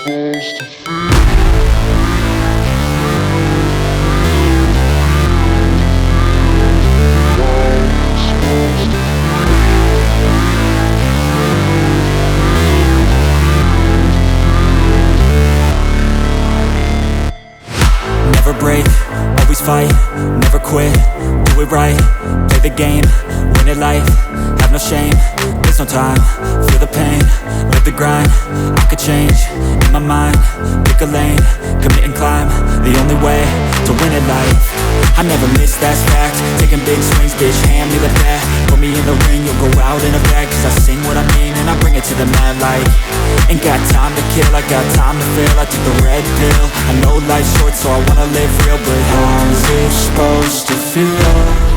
Never break, always fight, never quit, do it right, play the game, win it life, have no shame, there's no time, feel the pain, live the grind, I could change, in my mind, pick a lane, commit and climb, the only way to win at life. I never miss, that's fact, taking big swings, bitch, hand me the bat, put me in the ring, you'll go out in a bag, cause I sing what I mean and I bring it to the mad light. Ain't got time to kill, I got time to feel, I took the red pill, I know life's short so I wanna live real, but how's it supposed to feel?